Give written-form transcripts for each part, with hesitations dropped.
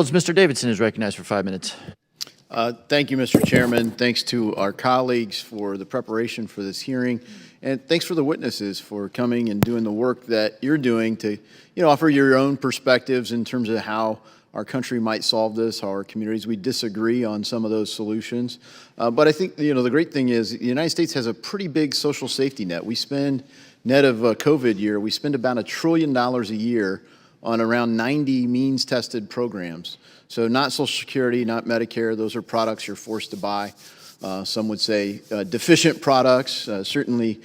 Mr. Davidson is recognized for 5 minutes. Thank you, Mr. Chairman. Thanks to our colleagues for the preparation for this hearing. And thanks for the witnesses for coming and doing the work that you're doing to, offer your own perspectives in terms of how our country might solve this, how our communities. We disagree on some of those solutions. But I think, the great thing is the United States has a pretty big social safety net. We spend, net of COVID year, we spend about $1 trillion a year on around 90 means-tested programs. So not Social Security, not Medicare. Those are products you're forced to buy. Some would say deficient products, certainly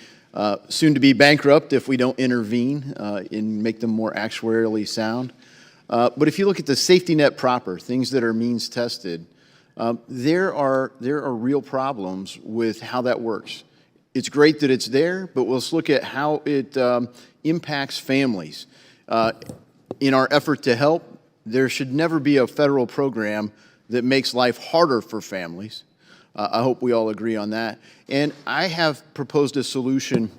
soon to be bankrupt if we don't intervene and make them more actuarially sound. But if you look at the safety net proper, things that are means-tested, there are real problems with how that works. It's great that it's there, but let's look at how it impacts families. In our effort to help, there should never be a federal program that makes life harder for families. I hope we all agree on that. And I have proposed a solution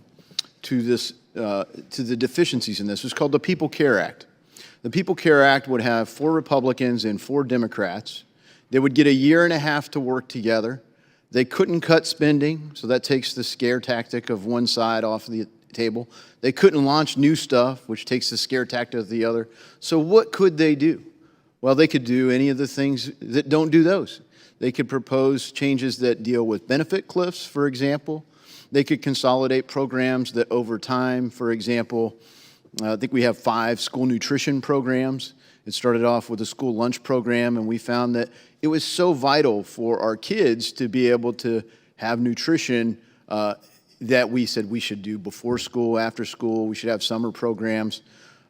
to this, to the deficiencies in this. It's called the People Care Act. The People Care Act would have 4 Republicans and 4 Democrats. They would get 1.5 years to work together. They couldn't cut spending, so that takes the scare tactic of one side off the table. They couldn't launch new stuff, which takes the scare tactic of the other. So what could they do? Well, they could do any of the things that don't do those. They could propose changes that deal with benefit cliffs, for example. They could consolidate programs that over time, for example, I think we have 5 school nutrition programs. It started off with a school lunch program, and we found that it was so vital for our kids to be able to have nutrition that we said we should do before school, after school. We should have summer programs.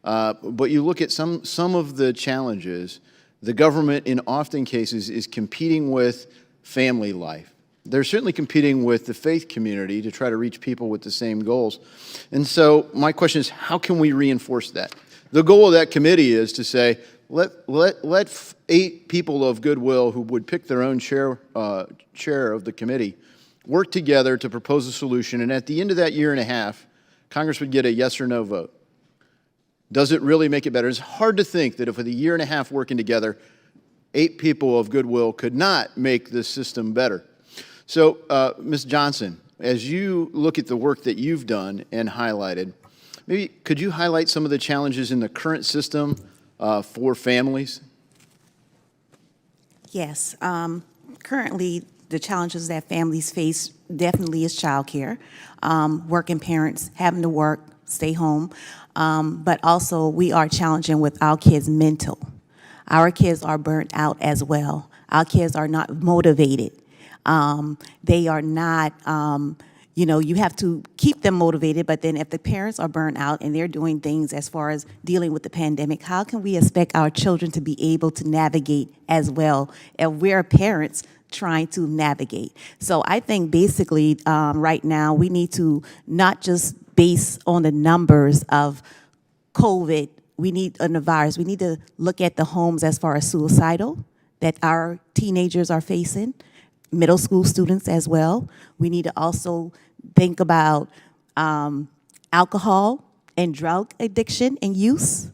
But you look at some of the challenges, the government in often cases is competing with family life. They're certainly competing with the faith community to try to reach people with the same goals. And so my question is, how can we reinforce that? The goal of that committee is to say, let 8 people of goodwill who would pick their own chair of the committee work together to propose a solution, and at the end of that 1.5 years, Congress would get a yes or no vote. Does it really make it better? It's hard to think that if with 1.5 years working together, 8 people of goodwill could not make this system better. So, Ms. Johnson, as you look at the work that you've done and highlighted, maybe could you highlight some of the challenges in the current system for families? Yes. Currently, the challenges that families face definitely is childcare, working parents having to work, stay home, but also we are challenging with our kids' mental. Our kids are burnt out as well. Our kids are not motivated. They are not, you have to keep them motivated, but then if the parents are burnt out and they're doing things as far as dealing with the pandemic, how can we expect our children to be able to navigate as well if we're parents trying to navigate? So I think basically right now we need to not just base on the numbers of COVID, on the virus, we need to look at the homes as far as suicidal that our teenagers are facing, middle school students as well. We need to also think about alcohol and drug addiction and use.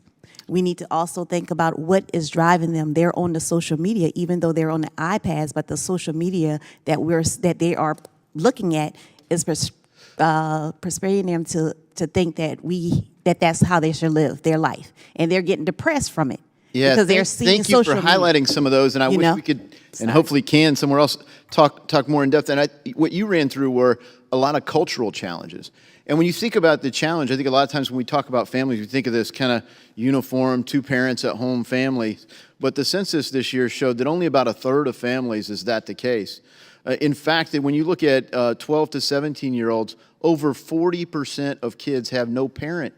We need to also think about what is driving them. They're on the social media, even though they're on the iPads, but the social media that they are looking at is persuading them to think that that's how they should live their life, and they're getting depressed from it. Yeah, because they're seeing social media. Thank you for highlighting some of those, and I wish we could, and hopefully can somewhere else, talk more in depth. And what you ran through were a lot of cultural challenges. And when you think about the challenge, I think a lot of times when we talk about families, we think of this kind of uniform, 2 parents at home families. But the census this year showed that only about 1/3 of families is that the case. In fact, that when you look at 12 to 17-year-olds, over 40% of kids have no parent.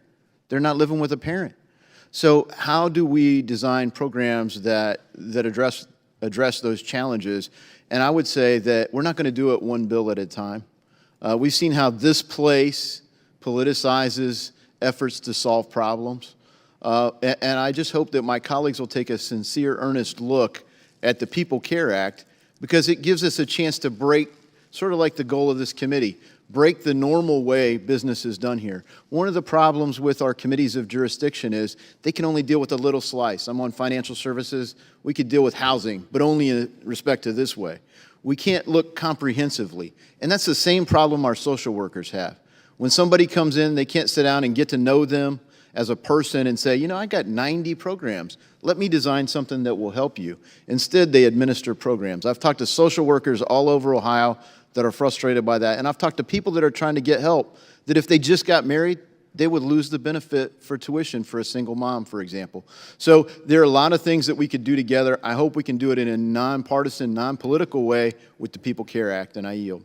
They're not living with a parent. So how do we design programs that address those challenges? And I would say that we're not going to do it one bill at a time. We've seen how this place politicizes efforts to solve problems. And I just hope that my colleagues will take a sincere, earnest look at the People Care Act, because it gives us a chance to break, sort of like the goal of this committee, break the normal way business is done here. One of the problems with our committees of jurisdiction is they can only deal with a little slice. I'm on financial services. We could deal with housing, but only in respect to this way. We can't look comprehensively. And that's the same problem our social workers have. When somebody comes in, they can't sit down and get to know them as a person and say, you know, I got 90 programs. Let me design something that will help you. Instead, they administer programs. I've talked to social workers all over Ohio that are frustrated by that. And I've talked to people that are trying to get help, that if they just got married, they would lose the benefit for tuition for a single mom, for example. So there are a lot of things that we could do together. I hope we can do it in a nonpartisan, non-political way with the People Care Act, and I yield.